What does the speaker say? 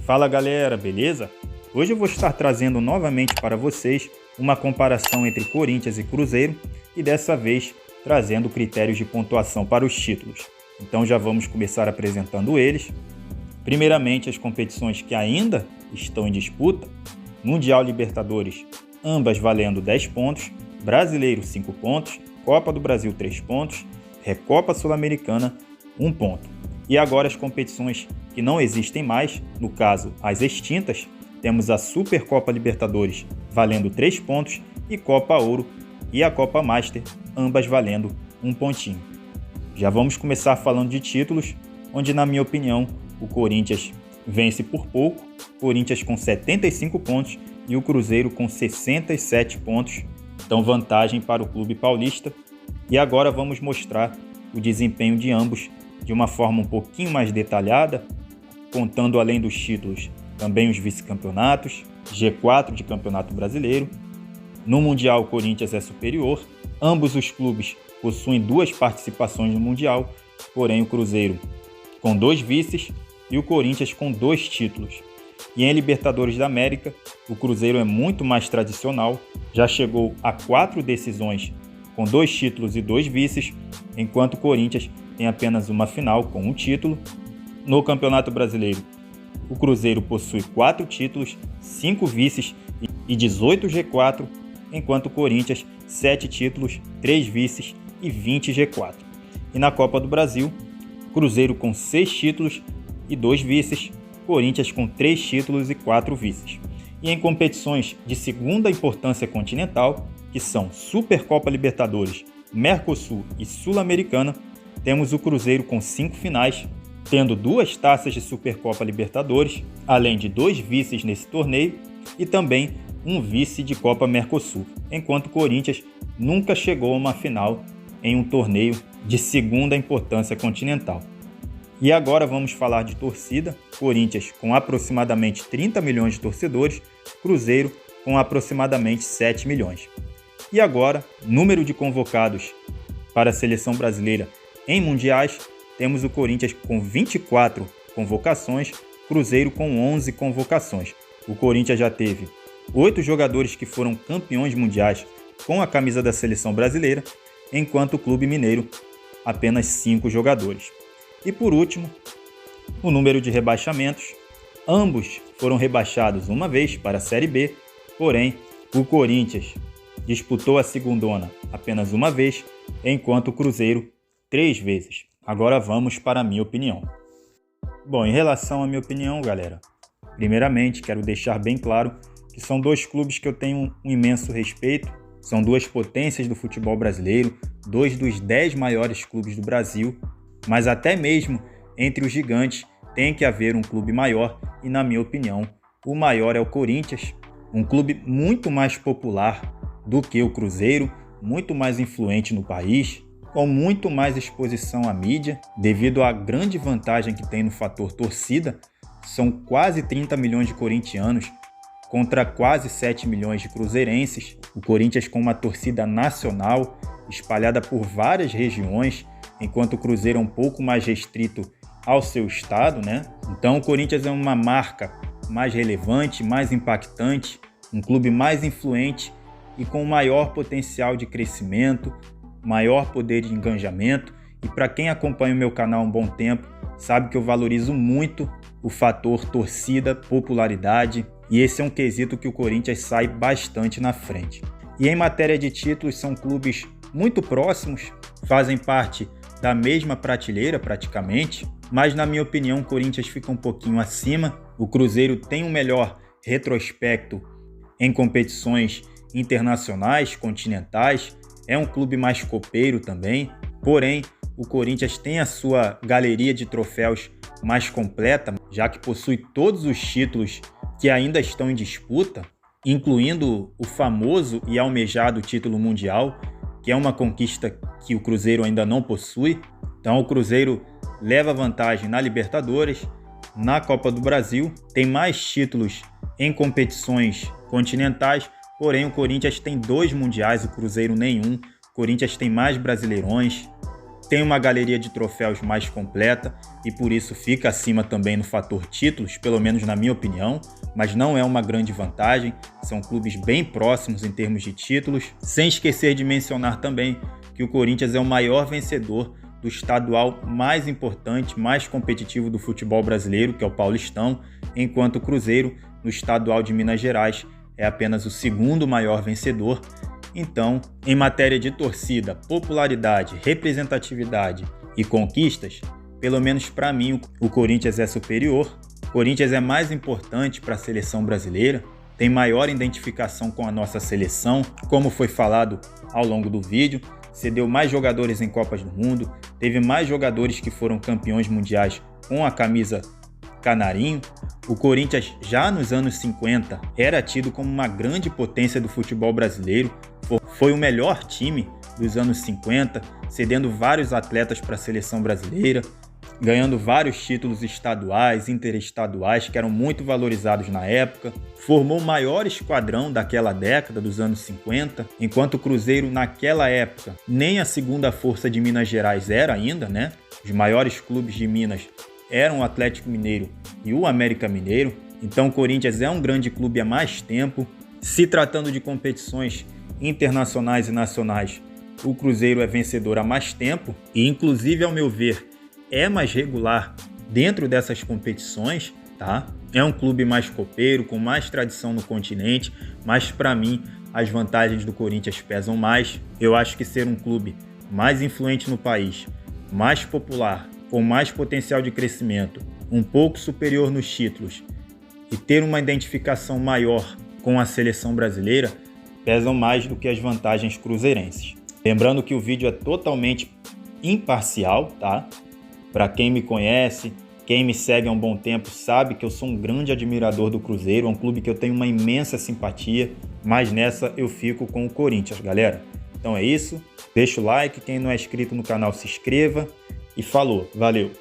Fala galera, beleza? Hoje eu vou estar trazendo novamente para vocês uma comparação entre Corinthians e Cruzeiro e dessa vez trazendo critérios de pontuação para os títulos. Então já vamos começar apresentando eles. Primeiramente as competições que ainda estão em disputa: Mundial Libertadores, ambas valendo 10 pontos, Brasileiro 5 pontos, Copa do Brasil 3 pontos, Recopa Sul-Americana 1 ponto. E agora as competições que não existem mais, no caso as extintas, temos a Supercopa Libertadores valendo 3 pontos e Copa Ouro e a Copa Master, ambas valendo 1 pontinho. Já vamos começar falando de títulos, onde na minha opinião o Corinthians vence por pouco, Corinthians com 75 pontos e o Cruzeiro com 67 pontos, então vantagem para o clube paulista. E agora vamos mostrar o desempenho de ambos de uma forma um pouquinho mais detalhada, contando além dos títulos também os vice-campeonatos, G4 de Campeonato Brasileiro. No Mundial o Corinthians é superior, ambos os clubes possuem 2 participações no Mundial, porém o Cruzeiro com 2 vices e o Corinthians com 2 títulos. E em Libertadores da América, o Cruzeiro é muito mais tradicional, já chegou a 4 decisões com 2 títulos e 2 vices, enquanto o Corinthians tem apenas uma final com 1 título. No Campeonato Brasileiro, o Cruzeiro possui 4 títulos, 5 vices e 18 G4, enquanto o Corinthians 7 títulos, 3 vices e 20 G4. E na Copa do Brasil, Cruzeiro com 6 títulos e 2 vices, Corinthians com 3 títulos e 4 vices. E em competições de segunda importância continental, que são Supercopa Libertadores, Mercosul e Sul-Americana, temos o Cruzeiro com 5 finais, tendo 2 taças de Supercopa Libertadores, além de 2 vices nesse torneio e também um vice de Copa Mercosul, enquanto o Corinthians nunca chegou a uma final em um torneio de segunda importância continental. E agora vamos falar de torcida: Corinthians com aproximadamente 30 milhões de torcedores, Cruzeiro com aproximadamente 7 milhões. E agora, número de convocados para a seleção brasileira em mundiais, temos o Corinthians com 24 convocações, Cruzeiro com 11 convocações. O Corinthians já teve 8 jogadores que foram campeões mundiais com a camisa da seleção brasileira, enquanto o Clube Mineiro apenas 5 jogadores. E por último, o número de rebaixamentos. Ambos foram rebaixados uma vez para a Série B, porém o Corinthians disputou a segundona apenas uma vez, enquanto o Cruzeiro 3 vezes. Agora vamos para a minha opinião. Bom, em relação à minha opinião, galera, primeiramente quero deixar bem claro que são 2 clubes que eu tenho um imenso respeito, são 2 potências do futebol brasileiro, 2 dos 10 maiores clubes do Brasil, mas até mesmo entre os gigantes tem que haver um clube maior e, na minha opinião, o maior é o Corinthians, um clube muito mais popular do que o Cruzeiro, muito mais influente no país, com muito mais exposição à mídia, devido à grande vantagem que tem no fator torcida. São quase 30 milhões de corintianos contra quase 7 milhões de cruzeirenses. O Corinthians com uma torcida nacional, espalhada por várias regiões, enquanto o Cruzeiro é um pouco mais restrito ao seu estado, né? Então o Corinthians é uma marca mais relevante, mais impactante, um clube mais influente e com maior potencial de crescimento, maior poder de engajamento. E para quem acompanha o meu canal há um bom tempo, sabe que eu valorizo muito o fator torcida, popularidade, e esse é um quesito que o Corinthians sai bastante na frente. E em matéria de títulos, são clubes muito próximos, fazem parte da mesma prateleira praticamente, mas na minha opinião o Corinthians fica um pouquinho acima. O Cruzeiro tem um melhor retrospecto em competições internacionais, continentais, é um clube mais copeiro também, porém o Corinthians tem a sua galeria de troféus mais completa, já que possui todos os títulos que ainda estão em disputa, incluindo o famoso e almejado título mundial, que é uma conquista que o Cruzeiro ainda não possui. Então o Cruzeiro leva vantagem na Libertadores, na Copa do Brasil, tem mais títulos em competições continentais, porém o Corinthians tem 2 mundiais, o Cruzeiro nenhum. O Corinthians tem mais Brasileirões, tem uma galeria de troféus mais completa e por isso fica acima também no fator títulos, pelo menos na minha opinião, mas não é uma grande vantagem, são clubes bem próximos em termos de títulos, sem esquecer de mencionar também que o Corinthians é o maior vencedor do estadual mais importante, mais competitivo do futebol brasileiro, que é o Paulistão, enquanto o Cruzeiro, no estadual de Minas Gerais, é apenas o segundo maior vencedor. Então, em matéria de torcida, popularidade, representatividade e conquistas, pelo menos para mim o Corinthians é superior. O Corinthians é mais importante para a seleção brasileira, tem maior identificação com a nossa seleção, como foi falado ao longo do vídeo, cedeu mais jogadores em Copas do Mundo, teve mais jogadores que foram campeões mundiais com a camisa canarinho. O Corinthians, já nos anos 50, era tido como uma grande potência do futebol brasileiro, foi o melhor time dos anos 50, cedendo vários atletas para a seleção brasileira, ganhando vários títulos estaduais, interestaduais, que eram muito valorizados na época. Formou o maior esquadrão daquela década, dos anos 50, enquanto o Cruzeiro, naquela época, nem a segunda força de Minas Gerais era ainda, né? Os maiores clubes de Minas eram o Atlético Mineiro e o América Mineiro. Então o Corinthians é um grande clube há mais tempo. Se tratando de competições internacionais e nacionais, o Cruzeiro é vencedor há mais tempo e, inclusive, ao meu ver, é mais regular dentro dessas competições, tá? É um clube mais copeiro, com mais tradição no continente, mas para mim as vantagens do Corinthians pesam mais. Eu acho que ser um clube mais influente no país, mais popular, com mais potencial de crescimento, um pouco superior nos títulos e ter uma identificação maior com a seleção brasileira pesam mais do que as vantagens cruzeirenses. Lembrando que o vídeo é totalmente imparcial, tá? Para quem me conhece, quem me segue há um bom tempo, sabe que eu sou um grande admirador do Cruzeiro, é um clube que eu tenho uma imensa simpatia, mas nessa eu fico com o Corinthians, galera. Então é isso, deixa o like, quem não é inscrito no canal se inscreva e falou, valeu!